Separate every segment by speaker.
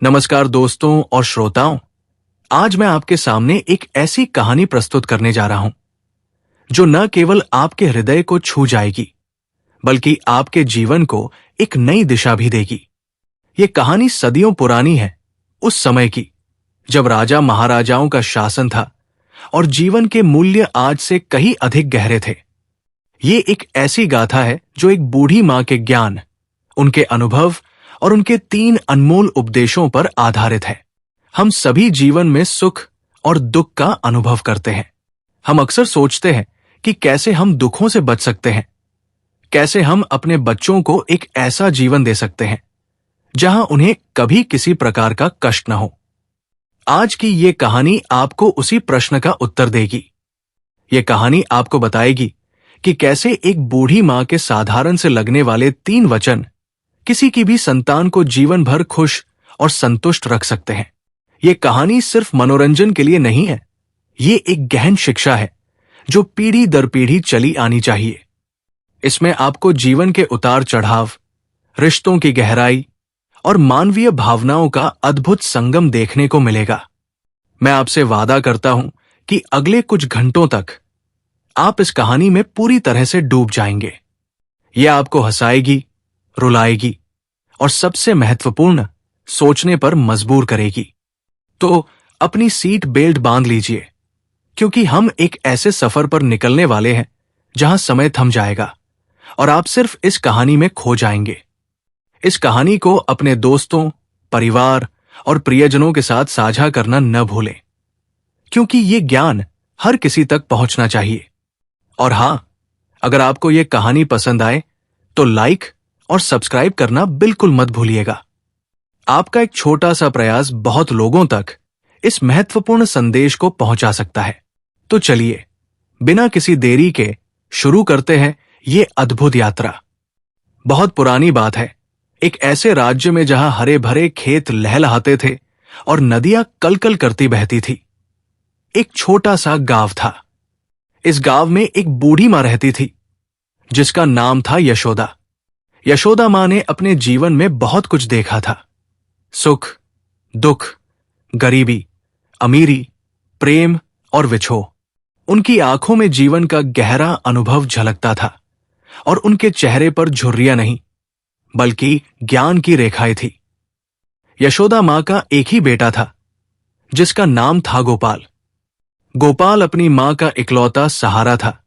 Speaker 1: नमस्कार दोस्तों और श्रोताओं। आज मैं आपके सामने एक ऐसी कहानी प्रस्तुत करने जा रहा हूं जो न केवल आपके हृदय को छू जाएगी बल्कि आपके जीवन को एक नई दिशा भी देगी। ये कहानी सदियों पुरानी है, उस समय की जब राजा महाराजाओं का शासन था और जीवन के मूल्य आज से कहीं अधिक गहरे थे। ये एक ऐसी गाथा है जो एक बूढ़ी मां के ज्ञान, उनके अनुभव और उनके 3 अनमोल उपदेशों पर आधारित है। हम सभी जीवन में सुख और दुख का अनुभव करते हैं। हम अक्सर सोचते हैं कि कैसे हम दुखों से बच सकते हैं, कैसे हम अपने बच्चों को एक ऐसा जीवन दे सकते हैं जहां उन्हें कभी किसी प्रकार का कष्ट न हो। आज की ये कहानी आपको उसी प्रश्न का उत्तर देगी। ये कहानी आपको बताएगी कि कैसे एक बूढ़ी मां के साधारण से लगने वाले 3 वचन किसी की भी संतान को जीवन भर खुश और संतुष्ट रख सकते हैं। ये कहानी सिर्फ मनोरंजन के लिए नहीं है, ये एक गहन शिक्षा है जो पीढ़ी दर पीढ़ी चली आनी चाहिए। इसमें आपको जीवन के उतार चढ़ाव, रिश्तों की गहराई और मानवीय भावनाओं का अद्भुत संगम देखने को मिलेगा। मैं आपसे वादा करता हूं कि अगले कुछ घंटों तक आप इस कहानी में पूरी तरह से डूब जाएंगे। यह आपको हंसाएगी, रुलाएगी और सबसे महत्वपूर्ण, सोचने पर मजबूर करेगी। तो अपनी सीट बेल्ट बांध लीजिए, क्योंकि हम एक ऐसे सफर पर निकलने वाले हैं जहां समय थम जाएगा और आप सिर्फ इस कहानी में खो जाएंगे। इस कहानी को अपने दोस्तों, परिवार और प्रियजनों के साथ साझा करना न भूलें, क्योंकि ये ज्ञान हर किसी तक पहुंचना चाहिए। और हां, अगर आपको ये कहानी पसंद आए तो लाइक और सब्सक्राइब करना बिल्कुल मत भूलिएगा। आपका एक छोटा सा प्रयास बहुत लोगों तक इस महत्वपूर्ण संदेश को पहुंचा सकता है। तो चलिए, बिना किसी देरी के शुरू करते हैं ये अद्भुत यात्रा। बहुत पुरानी बात है, एक ऐसे राज्य में जहां हरे भरे खेत लहलहाते थे और नदियां कलकल करती बहती थी, एक छोटा सा गांव था। इस गांव में एक बूढ़ी मां रहती थी जिसका नाम था यशोदा। यशोदा मां ने अपने जीवन में बहुत कुछ देखा था। सुख, दुख, गरीबी, अमीरी, प्रेम और विछोह। उनकी आंखों में जीवन का गहरा अनुभव झलकता था और उनके चेहरे पर झुर्रियां नहीं बल्कि ज्ञान की रेखाएं थी। यशोदा मां का एक ही बेटा था जिसका नाम था गोपाल। गोपाल अपनी मां का इकलौता सहारा था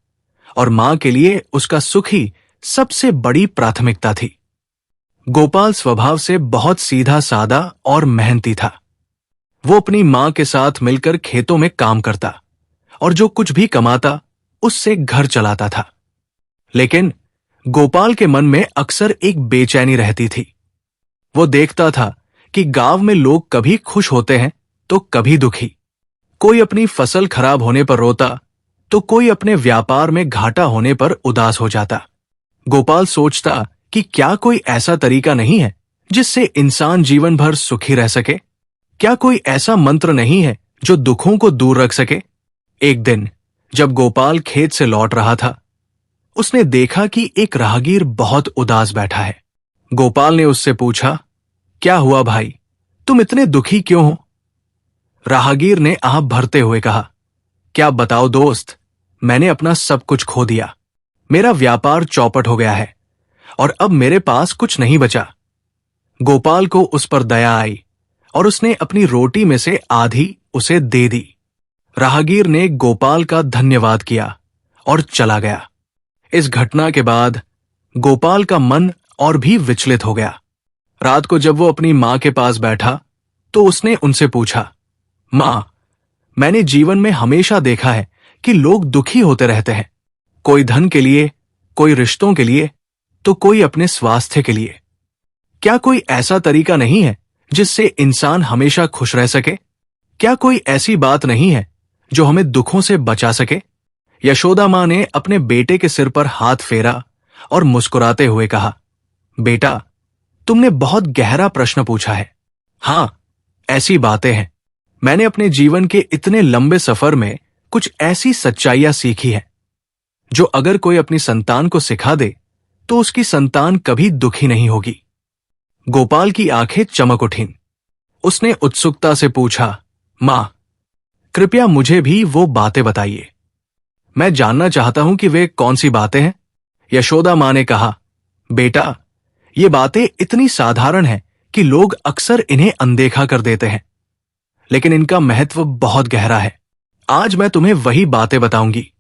Speaker 1: और मां के लिए उसका सुख ही सबसे बड़ी प्राथमिकता थी। गोपाल स्वभाव से बहुत सीधा सादा और मेहनती था। वो अपनी मां के साथ मिलकर खेतों में काम करता और जो कुछ भी कमाता उससे घर चलाता था। लेकिन गोपाल के मन में अक्सर एक बेचैनी रहती थी। वो देखता था कि गांव में लोग कभी खुश होते हैं तो कभी दुखी। कोई अपनी फसल खराब होने पर रोता तो कोई अपने व्यापार में घाटा होने पर उदास हो जाता। गोपाल सोचता कि क्या कोई ऐसा तरीका नहीं है जिससे इंसान जीवन भर सुखी रह सके? क्या कोई ऐसा मंत्र नहीं है जो दुखों को दूर रख सके? एक दिन जब गोपाल खेत से लौट रहा था, उसने देखा कि एक राहगीर बहुत उदास बैठा है। गोपाल ने उससे पूछा, क्या हुआ भाई, तुम इतने दुखी क्यों हो? राहगीर ने आह भरते हुए कहा, क्या बताओ दोस्त, मैंने अपना सब कुछ खो दिया। मेरा व्यापार चौपट हो गया है और अब मेरे पास कुछ नहीं बचा। गोपाल को उस पर दया आई और उसने अपनी रोटी में से आधी उसे दे दी। राहगीर ने गोपाल का धन्यवाद किया और चला गया। इस घटना के बाद गोपाल का मन और भी विचलित हो गया। रात को जब वो अपनी मां के पास बैठा तो उसने उनसे पूछा, मां, मैंने जीवन में हमेशा देखा है कि लोग दुखी होते रहते हैं, कोई धन के लिए, कोई रिश्तों के लिए, तो कोई अपने स्वास्थ्य के लिए। क्या कोई ऐसा तरीका नहीं है जिससे इंसान हमेशा खुश रह सके? क्या कोई ऐसी बात नहीं है जो हमें दुखों से बचा सके? यशोदा मां ने अपने बेटे के सिर पर हाथ फेरा और मुस्कुराते हुए कहा, बेटा, तुमने बहुत गहरा प्रश्न पूछा है। हां, ऐसी बातें हैं। मैंने अपने जीवन के इतने लंबे सफर में कुछ ऐसी सच्चाइयां सीखी हैं जो अगर कोई अपनी संतान को सिखा दे तो उसकी संतान कभी दुखी नहीं होगी। गोपाल की आंखें चमक उठीं। उसने उत्सुकता से पूछा, मां, कृपया मुझे भी वो बातें बताइए। मैं जानना चाहता हूं कि वे कौन सी बातें हैं। यशोदा मां ने कहा, बेटा, ये बातें इतनी साधारण हैं कि लोग अक्सर इन्हें अनदेखा कर देते हैं, लेकिन इनका महत्व बहुत गहरा है। आज मैं तुम्हें वही बातें बताऊंगी।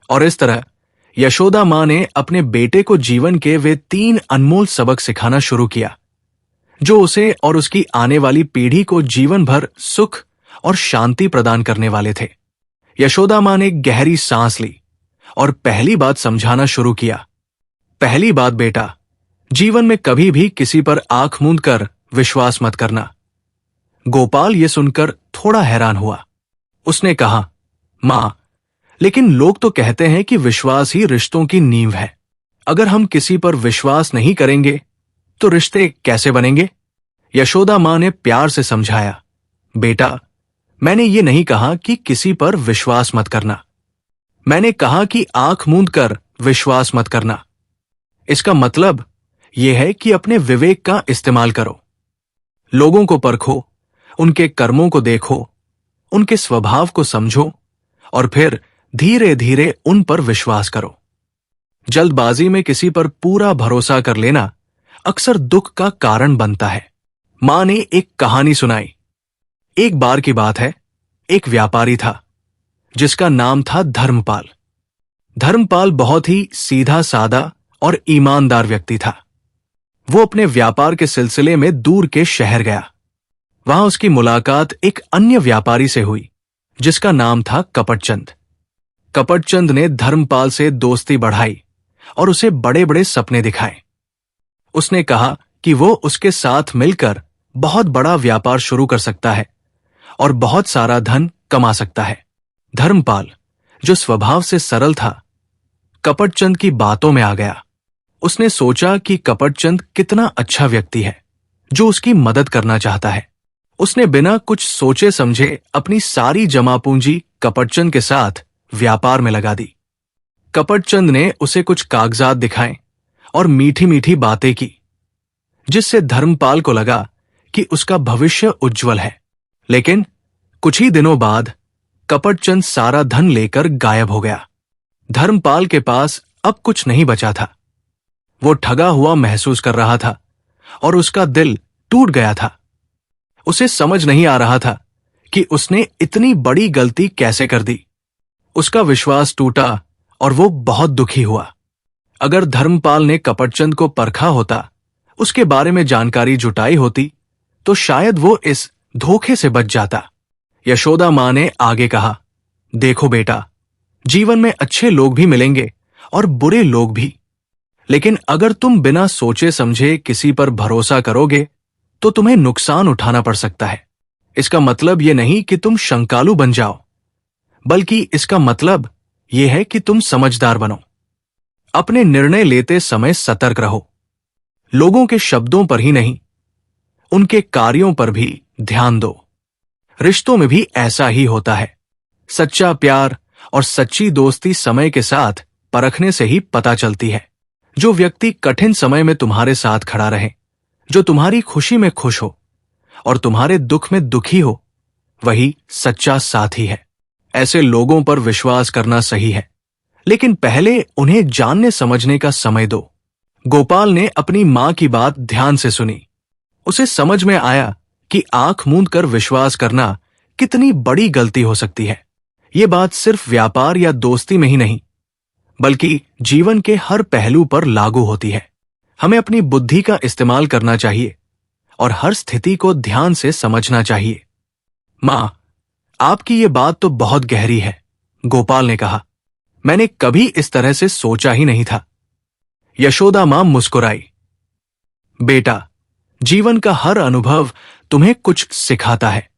Speaker 1: और इस तरह यशोदा मां ने अपने बेटे को जीवन के वे 3 अनमोल सबक सिखाना शुरू किया, जो उसे और उसकी आने वाली पीढ़ी को जीवन भर सुख और शांति प्रदान करने वाले थे। यशोदा मां ने गहरी सांस ली और पहली बात समझाना शुरू किया। पहली बात बेटा, जीवन में कभी भी किसी पर आंख मूंद कर विश्वास मत करना। गोपाल ये सुनकर थोड़ा हैरान हुआ। उसने कहा, मां, लेकिन लोग तो कहते हैं कि विश्वास ही रिश्तों की नींव है। अगर हम किसी पर विश्वास नहीं करेंगे तो रिश्ते कैसे बनेंगे? यशोदा मां ने प्यार से समझाया, बेटा, मैंने ये नहीं कहा कि किसी पर विश्वास मत करना। मैंने कहा कि आंख मूंद कर विश्वास मत करना। इसका मतलब यह है कि अपने विवेक का इस्तेमाल करो। लोगों को परखो, उनके कर्मों को देखो, उनके स्वभाव को समझो और फिर धीरे धीरे उन पर विश्वास करो। जल्दबाजी में किसी पर पूरा भरोसा कर लेना अक्सर दुख का कारण बनता है। मां ने एक कहानी सुनाई। एक बार की बात है, एक व्यापारी था जिसका नाम था धर्मपाल। धर्मपाल बहुत ही सीधा सादा और ईमानदार व्यक्ति था। वो अपने व्यापार के सिलसिले में दूर के शहर गया। वहां उसकी मुलाकात एक अन्य व्यापारी से हुई जिसका नाम था कपटचंद। कपटचंद ने धर्मपाल से दोस्ती बढ़ाई और उसे बड़े बड़े सपने दिखाए। उसने कहा कि वो उसके साथ मिलकर बहुत बड़ा व्यापार शुरू कर सकता है और बहुत सारा धन कमा सकता है। धर्मपाल, जो स्वभाव से सरल था, कपटचंद की बातों में आ गया। उसने सोचा कि कपटचंद कितना अच्छा व्यक्ति है जो उसकी मदद करना चाहता है। उसने बिना कुछ सोचे समझे अपनी सारी जमा पूंजी कपटचंद के साथ व्यापार में लगा दी। कपटचंद ने उसे कुछ कागजात दिखाए और मीठी मीठी बातें की, जिससे धर्मपाल को लगा कि उसका भविष्य उज्जवल है। लेकिन कुछ ही दिनों बाद कपटचंद सारा धन लेकर गायब हो गया। धर्मपाल के पास अब कुछ नहीं बचा था। वो ठगा हुआ महसूस कर रहा था और उसका दिल टूट गया था। उसे समझ नहीं आ रहा था कि उसने इतनी बड़ी गलती कैसे कर दी। उसका विश्वास टूटा और वो बहुत दुखी हुआ। अगर धर्मपाल ने कपटचंद को परखा होता, उसके बारे में जानकारी जुटाई होती, तो शायद वो इस धोखे से बच जाता। यशोदा मां ने आगे कहा, देखो बेटा, जीवन में अच्छे लोग भी मिलेंगे और बुरे लोग भी, लेकिन अगर तुम बिना सोचे समझे किसी पर भरोसा करोगे तो तुम्हें नुकसान उठाना पड़ सकता है। इसका मतलब यह नहीं कि तुम शंकालु बन जाओ, बल्कि इसका मतलब यह है कि तुम समझदार बनो। अपने निर्णय लेते समय सतर्क रहो। लोगों के शब्दों पर ही नहीं, उनके कार्यों पर भी ध्यान दो। रिश्तों में भी ऐसा ही होता है। सच्चा प्यार और सच्ची दोस्ती समय के साथ परखने से ही पता चलती है। जो व्यक्ति कठिन समय में तुम्हारे साथ खड़ा रहे, जो तुम्हारी खुशी में खुश हो और तुम्हारे दुख में दुखी हो, वही सच्चा साथी है। ऐसे लोगों पर विश्वास करना सही है, लेकिन पहले उन्हें जानने समझने का समय दो। गोपाल ने अपनी मां की बात ध्यान से सुनी। उसे समझ में आया कि आंख मूंद कर विश्वास करना कितनी बड़ी गलती हो सकती है। ये बात सिर्फ व्यापार या दोस्ती में ही नहीं, बल्कि जीवन के हर पहलू पर लागू होती है। हमें अपनी बुद्धि का इस्तेमाल करना चाहिए और हर स्थिति को ध्यान से समझना चाहिए। मां, आपकी ये बात तो बहुत गहरी है, गोपाल ने कहा। मैंने कभी इस तरह से सोचा ही नहीं था। यशोदा मां मुस्कुराई। बेटा, जीवन का हर अनुभव तुम्हें कुछ सिखाता है,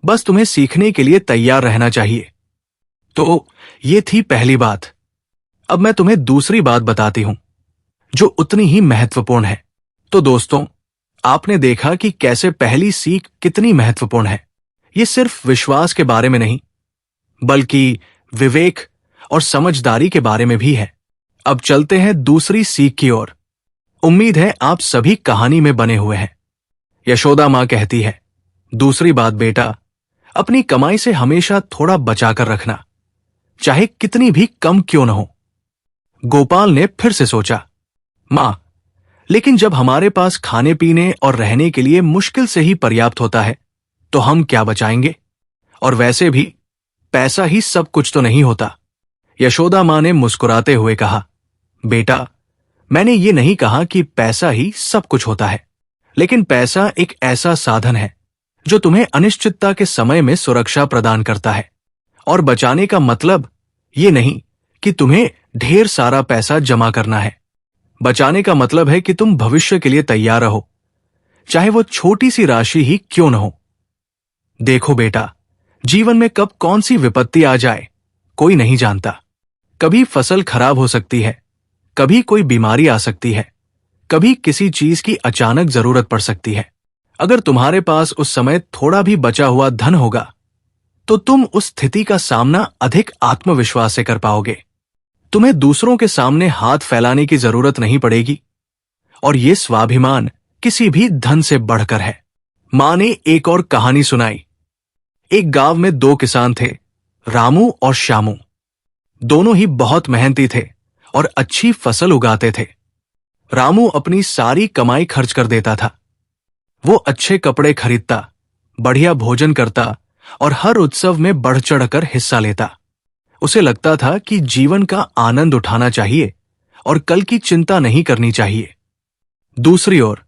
Speaker 1: बस तुम्हें सीखने के लिए तैयार रहना चाहिए। तो ये थी पहली बात। अब मैं तुम्हें दूसरी बात बताती हूं, जो उतनी ही महत्वपूर्ण है। तो दोस्तों, आपने देखा कि कैसे पहली सीख कितनी महत्वपूर्ण है। ये सिर्फ विश्वास के बारे में नहीं, बल्कि विवेक और समझदारी के बारे में भी है। अब चलते हैं दूसरी सीख की ओर। उम्मीद है आप सभी कहानी में बने हुए हैं। यशोदा मां कहती है, दूसरी बात बेटा, अपनी कमाई से हमेशा थोड़ा बचाकर रखना, चाहे कितनी भी कम क्यों न हो। गोपाल ने फिर से सोचा, मां, लेकिन जब हमारे पास खाने पीने और रहने के लिए मुश्किल से ही पर्याप्त होता है तो हम क्या बचाएंगे? और वैसे भी पैसा ही सब कुछ तो नहीं होता। यशोदा मां ने मुस्कुराते हुए कहा, बेटा, मैंने ये नहीं कहा कि पैसा ही सब कुछ होता है, लेकिन पैसा एक ऐसा साधन है जो तुम्हें अनिश्चितता के समय में सुरक्षा प्रदान करता है। और बचाने का मतलब ये नहीं कि तुम्हें ढेर सारा पैसा जमा करना है। बचाने का मतलब है कि तुम भविष्य के लिए तैयार रहो, चाहे वो छोटी सी राशि ही क्यों न हो। देखो बेटा, जीवन में कब कौन सी विपत्ति आ जाए कोई नहीं जानता। कभी फसल खराब हो सकती है, कभी कोई बीमारी आ सकती है, कभी किसी चीज की अचानक जरूरत पड़ सकती है। अगर तुम्हारे पास उस समय थोड़ा भी बचा हुआ धन होगा तो तुम उस स्थिति का सामना अधिक आत्मविश्वास से कर पाओगे। तुम्हें दूसरों के सामने हाथ फैलाने की जरूरत नहीं पड़ेगी, और ये स्वाभिमान किसी भी धन से बढ़कर है। मां ने एक और कहानी सुनाई। एक गांव में दो किसान थे, रामू और श्यामू। दोनों ही बहुत मेहनती थे और अच्छी फसल उगाते थे। रामू अपनी सारी कमाई खर्च कर देता था। वो अच्छे कपड़े खरीदता, बढ़िया भोजन करता और हर उत्सव में बढ़ चढ़कर हिस्सा लेता। उसे लगता था कि जीवन का आनंद उठाना चाहिए और कल की चिंता नहीं करनी चाहिए। दूसरी ओर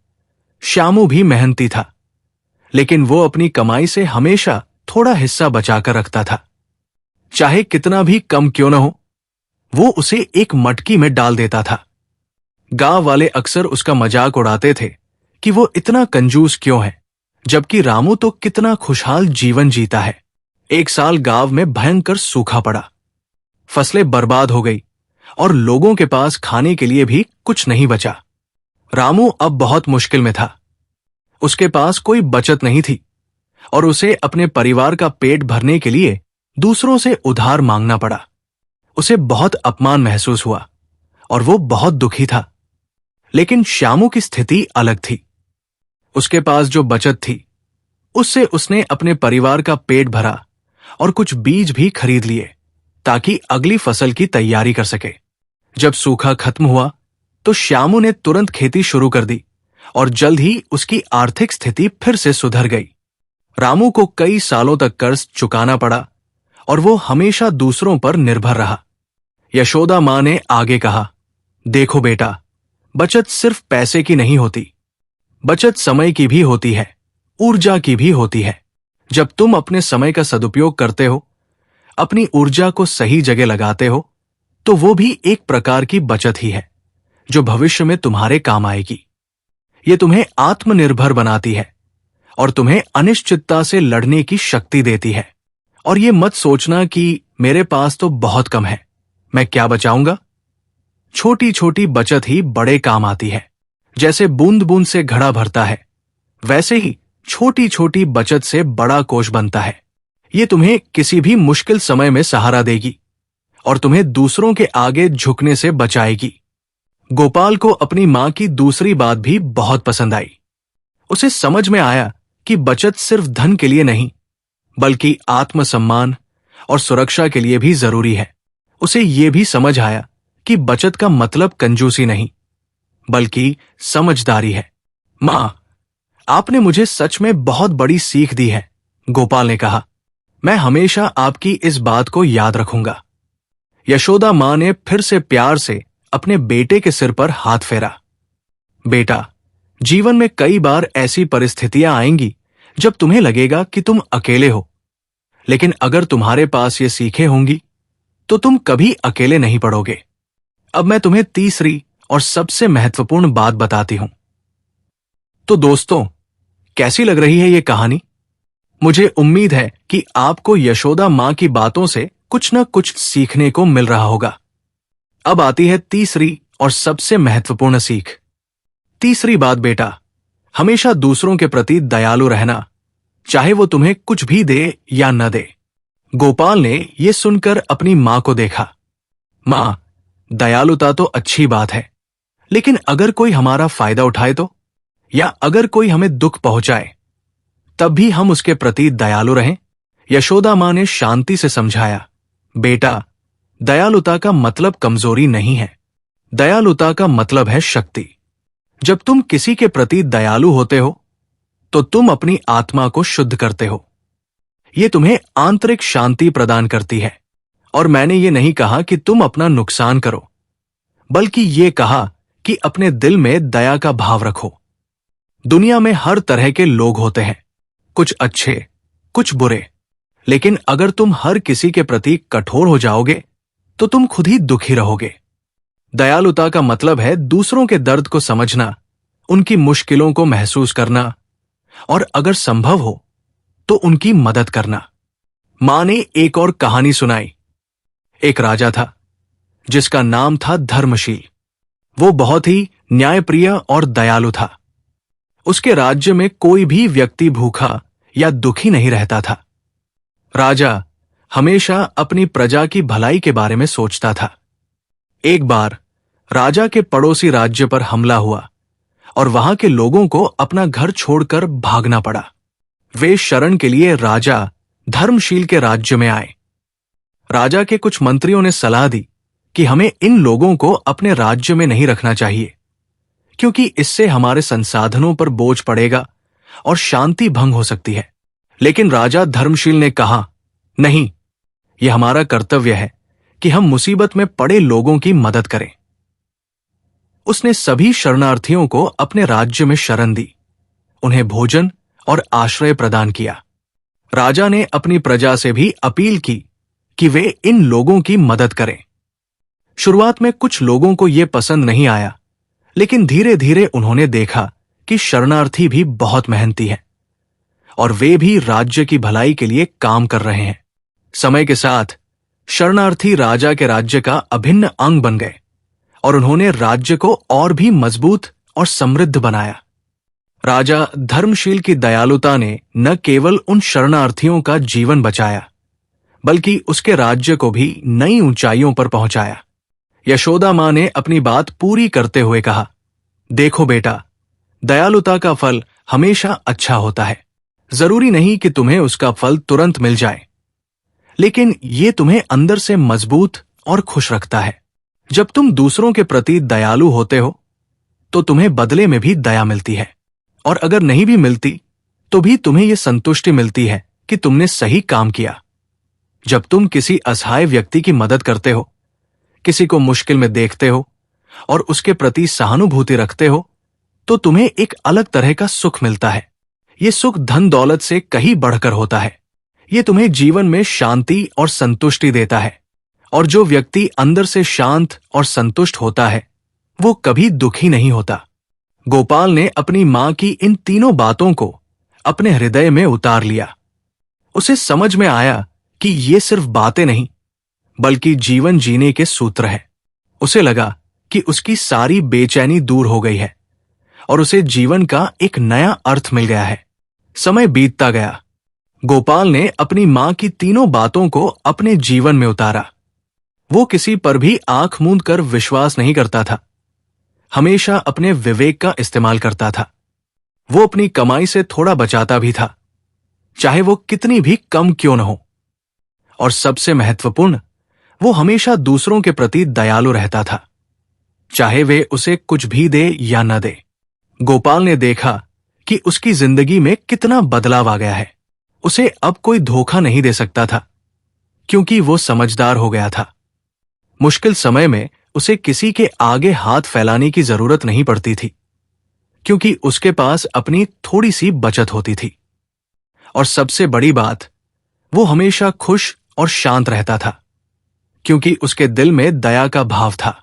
Speaker 1: श्यामू भी मेहनती था, लेकिन वो अपनी कमाई से हमेशा थोड़ा हिस्सा बचाकर रखता था। चाहे कितना भी कम क्यों न हो, वो उसे एक मटकी में डाल देता था। गांव वाले अक्सर उसका मजाक उड़ाते थे कि वो इतना कंजूस क्यों है, जबकि रामू तो कितना खुशहाल जीवन जीता है। एक साल गांव में भयंकर सूखा पड़ा। फसलें बर्बाद हो गई और लोगों के पास खाने के लिए भी कुछ नहीं बचा। रामू अब बहुत मुश्किल में था। उसके पास कोई बचत नहीं थी और उसे अपने परिवार का पेट भरने के लिए दूसरों से उधार मांगना पड़ा। उसे बहुत अपमान महसूस हुआ और वो बहुत दुखी था। लेकिन श्यामू की स्थिति अलग थी। उसके पास जो बचत थी उससे उसने अपने परिवार का पेट भरा और कुछ बीज भी खरीद लिए ताकि अगली फसल की तैयारी कर सके। जब सूखा खत्म हुआ तो श्यामू ने तुरंत खेती शुरू कर दी और जल्द ही उसकी आर्थिक स्थिति फिर से सुधर गई। रामू को कई सालों तक कर्ज चुकाना पड़ा और वो हमेशा दूसरों पर निर्भर रहा। यशोदा मां ने आगे कहा, देखो बेटा, बचत सिर्फ पैसे की नहीं होती, बचत समय की भी होती है, ऊर्जा की भी होती है। जब तुम अपने समय का सदुपयोग करते हो, अपनी ऊर्जा को सही जगह लगाते हो, तो वो भी एक प्रकार की बचत ही है जो भविष्य में तुम्हारे काम आएगी। ये तुम्हें आत्मनिर्भर बनाती है और तुम्हें अनिश्चितता से लड़ने की शक्ति देती है। और ये मत सोचना कि मेरे पास तो बहुत कम है, मैं क्या बचाऊंगा। छोटी छोटी बचत ही बड़े काम आती है। जैसे बूंद बूंद से घड़ा भरता है, वैसे ही छोटी छोटी बचत से बड़ा कोष बनता है। ये तुम्हें किसी भी मुश्किल समय में सहारा देगी और तुम्हें दूसरों के आगे झुकने से बचाएगी। गोपाल को अपनी मां की दूसरी बात भी बहुत पसंद आई। उसे समझ में आया कि बचत सिर्फ धन के लिए नहीं, बल्कि आत्मसम्मान और सुरक्षा के लिए भी जरूरी है। उसे ये भी समझ आया कि बचत का मतलब कंजूसी नहीं, बल्कि समझदारी है। मां, आपने मुझे सच में बहुत बड़ी सीख दी है, गोपाल ने कहा। मैं हमेशा आपकी इस बात को याद रखूंगा। यशोदा मां ने फिर से प्यार से अपने बेटे के सिर पर हाथ फेरा। बेटा, जीवन में कई बार ऐसी परिस्थितियां आएंगी जब तुम्हें लगेगा कि तुम अकेले हो, लेकिन अगर तुम्हारे पास ये सीखें होंगी तो तुम कभी अकेले नहीं पड़ोगे। अब मैं तुम्हें तीसरी और सबसे महत्वपूर्ण बात बताती हूं। तो दोस्तों, कैसी लग रही है ये कहानी? मुझे उम्मीद है कि आपको यशोदा मां की बातों से कुछ न कुछ सीखने को मिल रहा होगा। अब आती है तीसरी और सबसे महत्वपूर्ण सीख। तीसरी बात बेटा, हमेशा दूसरों के प्रति दयालु रहना, चाहे वो तुम्हें कुछ भी दे या न दे। गोपाल ने यह सुनकर अपनी मां को देखा। मां, दयालुता तो अच्छी बात है, लेकिन अगर कोई हमारा फायदा उठाए तो, या अगर कोई हमें दुख पहुंचाए तब भी हम उसके प्रति दयालु रहें? यशोदा मां ने शांति से समझाया, बेटा, दयालुता का मतलब कमजोरी नहीं है। दयालुता का मतलब है शक्ति। जब तुम किसी के प्रति दयालु होते हो तो तुम अपनी आत्मा को शुद्ध करते हो। ये तुम्हें आंतरिक शांति प्रदान करती है। और मैंने ये नहीं कहा कि तुम अपना नुकसान करो, बल्कि ये कहा कि अपने दिल में दया का भाव रखो। दुनिया में हर तरह के लोग होते हैं, कुछ अच्छे, कुछ बुरे। लेकिन अगर तुम हर किसी के प्रति कठोर हो जाओगे तो तुम खुद ही दुखी रहोगे। दयालुता का मतलब है दूसरों के दर्द को समझना, उनकी मुश्किलों को महसूस करना और अगर संभव हो तो उनकी मदद करना। मां ने एक और कहानी सुनाई। एक राजा था जिसका नाम था धर्मशील। वो बहुत ही न्यायप्रिय और दयालु था। उसके राज्य में कोई भी व्यक्ति भूखा या दुखी नहीं रहता था। राजा हमेशा अपनी प्रजा की भलाई के बारे में सोचता था। एक बार राजा के पड़ोसी राज्य पर हमला हुआ और वहां के लोगों को अपना घर छोड़कर भागना पड़ा। वे शरण के लिए राजा धर्मशील के राज्य में आए। राजा के कुछ मंत्रियों ने सलाह दी कि हमें इन लोगों को अपने राज्य में नहीं रखना चाहिए, क्योंकि इससे हमारे संसाधनों पर बोझ पड़ेगा और शांति भंग हो सकती है। लेकिन राजा धर्मशील ने कहा, नहीं, यह हमारा कर्तव्य है कि हम मुसीबत में पड़े लोगों की मदद करें। उसने सभी शरणार्थियों को अपने राज्य में शरण दी, उन्हें भोजन और आश्रय प्रदान किया। राजा ने अपनी प्रजा से भी अपील की कि वे इन लोगों की मदद करें। शुरुआत में कुछ लोगों को यह पसंद नहीं आया, लेकिन धीरे धीरे उन्होंने देखा कि शरणार्थी भी बहुत मेहनती हैं और वे भी राज्य की भलाई के लिए काम कर रहे हैं। समय के साथ शरणार्थी राजा के राज्य का अभिन्न अंग बन गए और उन्होंने राज्य को और भी मजबूत और समृद्ध बनाया। राजा धर्मशील की दयालुता ने न केवल उन शरणार्थियों का जीवन बचाया, बल्कि उसके राज्य को भी नई ऊंचाइयों पर पहुंचाया। यशोदा मां ने अपनी बात पूरी करते हुए कहा, देखो बेटा, दयालुता का फल हमेशा अच्छा होता है। जरूरी नहीं कि तुम्हें उसका फल तुरंत मिल जाए, लेकिन ये तुम्हें अंदर से मजबूत और खुश रखता है। जब तुम दूसरों के प्रति दयालु होते हो तो तुम्हें बदले में भी दया मिलती है, और अगर नहीं भी मिलती तो भी तुम्हें यह संतुष्टि मिलती है कि तुमने सही काम किया। जब तुम किसी असहाय व्यक्ति की मदद करते हो, किसी को मुश्किल में देखते हो और उसके प्रति सहानुभूति रखते हो, तो तुम्हें एक अलग तरह का सुख मिलता है। यह सुख धन दौलत से कहीं बढ़कर होता है। यह तुम्हें जीवन में शांति और संतुष्टि देता है, और जो व्यक्ति अंदर से शांत और संतुष्ट होता है वो कभी दुखी नहीं होता। गोपाल ने अपनी मां की इन तीनों बातों को अपने हृदय में उतार लिया। उसे समझ में आया कि ये सिर्फ बातें नहीं, बल्कि जीवन जीने के सूत्र हैं। उसे लगा कि उसकी सारी बेचैनी दूर हो गई है और उसे जीवन का एक नया अर्थ मिल गया है। समय बीतता गया। गोपाल ने अपनी मां की तीनों बातों को अपने जीवन में उतारा। वो किसी पर भी आंख मूंद कर विश्वास नहीं करता था, हमेशा अपने विवेक का इस्तेमाल करता था। वो अपनी कमाई से थोड़ा बचाता भी था, चाहे वो कितनी भी कम क्यों न हो। और सबसे महत्वपूर्ण, वो हमेशा दूसरों के प्रति दयालु रहता था, चाहे वे उसे कुछ भी दे या न दे। गोपाल ने देखा कि उसकी जिंदगी में कितना बदलाव आ गया है। उसे अब कोई धोखा नहीं दे सकता था, क्योंकि वो समझदार हो गया था। मुश्किल समय में उसे किसी के आगे हाथ फैलाने की जरूरत नहीं पड़ती थी, क्योंकि उसके पास अपनी थोड़ी सी बचत होती थी। और सबसे बड़ी बात, वो हमेशा खुश और शांत रहता था, क्योंकि उसके दिल में दया का भाव था।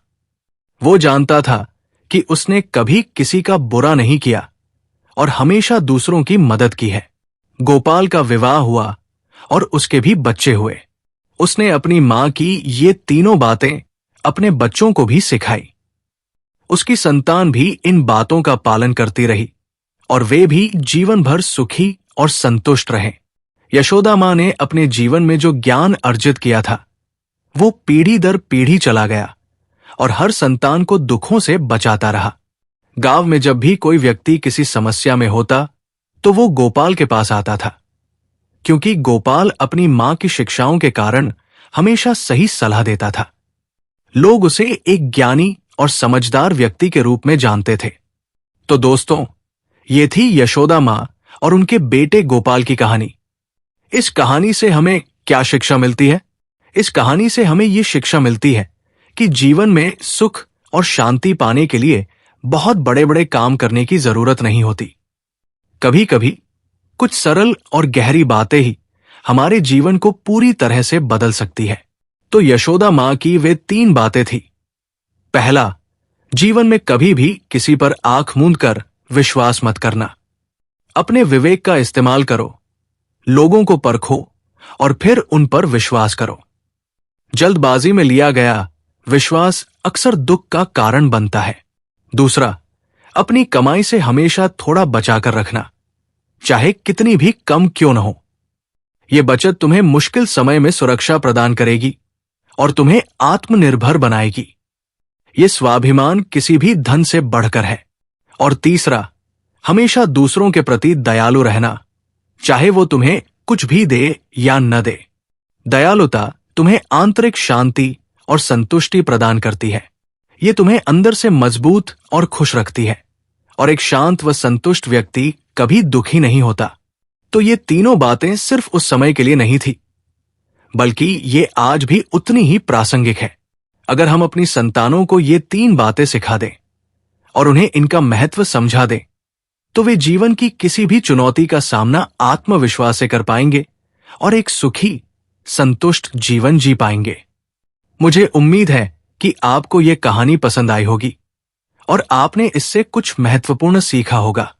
Speaker 1: वो जानता था कि उसने कभी किसी का बुरा नहीं किया और हमेशा दूसरों की मदद की है। गोपाल का विवाह हुआ और उसके भी बच्चे हुए। उसने अपनी मां की ये तीनों बातें अपने बच्चों को भी सिखाई। उसकी संतान भी इन बातों का पालन करती रही और वे भी जीवन भर सुखी और संतुष्ट रहे। यशोदा मां ने अपने जीवन में जो ज्ञान अर्जित किया था वो पीढ़ी दर पीढ़ी चला गया और हर संतान को दुखों से बचाता रहा। गांव में जब भी कोई व्यक्ति किसी समस्या में होता तो वो गोपाल के पास आता था, क्योंकि गोपाल अपनी मां की शिक्षाओं के कारण हमेशा सही सलाह देता था। लोग उसे एक ज्ञानी और समझदार व्यक्ति के रूप में जानते थे। तो दोस्तों, ये थी यशोदा मां और उनके बेटे गोपाल की कहानी। इस कहानी से हमें क्या शिक्षा मिलती है? इस कहानी से हमें ये शिक्षा मिलती है कि जीवन में सुख और शांति पाने के लिए बहुत बड़े बड़े काम करने की जरूरत नहीं होती। कभी कभी कुछ सरल और गहरी बातें ही हमारे जीवन को पूरी तरह से बदल सकती है। तो यशोदा मां की वे 3 बातें थी। पहला, जीवन में कभी भी किसी पर आंख मूंद कर विश्वास मत करना। अपने विवेक का इस्तेमाल करो, लोगों को परखो और फिर उन पर विश्वास करो। जल्दबाजी में लिया गया विश्वास अक्सर दुख का कारण बनता है। दूसरा, अपनी कमाई से हमेशा थोड़ा बचाकर रखना, चाहे कितनी भी कम क्यों न हो। यह बचत तुम्हें मुश्किल समय में सुरक्षा प्रदान करेगी और तुम्हें आत्मनिर्भर बनाएगी। यह स्वाभिमान किसी भी धन से बढ़कर है। और तीसरा, हमेशा दूसरों के प्रति दयालु रहना, चाहे वो तुम्हें कुछ भी दे या न दे। दयालुता तुम्हें आंतरिक शांति और संतुष्टि प्रदान करती है। ये तुम्हें अंदर से मजबूत और खुश रखती है, और एक शांत व संतुष्ट व्यक्ति कभी दुखी नहीं होता। तो ये तीनों बातें सिर्फ उस समय के लिए नहीं थी, बल्कि ये आज भी उतनी ही प्रासंगिक है। अगर हम अपनी संतानों को ये 3 बातें सिखा दें और उन्हें इनका महत्व समझा दें, तो वे जीवन की किसी भी चुनौती का सामना आत्मविश्वास से कर पाएंगे और एक सुखी, संतुष्ट जीवन जी पाएंगे। मुझे उम्मीद है कि आपको यह कहानी पसंद आई होगी और आपने इससे कुछ महत्वपूर्ण सीखा होगा।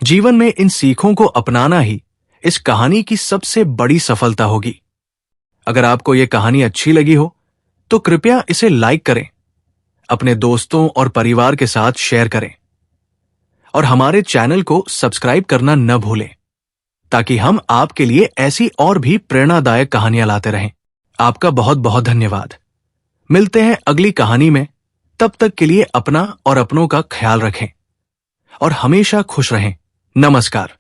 Speaker 1: जीवन में इन सीखों को अपनाना ही इस कहानी की सबसे बड़ी सफलता होगी। अगर आपको यह कहानी अच्छी लगी हो तो कृपया इसे लाइक करें, अपने दोस्तों और परिवार के साथ शेयर करें और हमारे चैनल को सब्सक्राइब करना न भूलें, ताकि हम आपके लिए ऐसी और भी प्रेरणादायक कहानियां लाते रहें। आपका बहुत बहुत धन्यवाद। मिलते हैं अगली कहानी में। तब तक के लिए अपना और अपनों का ख्याल रखें और हमेशा खुश रहें। नमस्कार।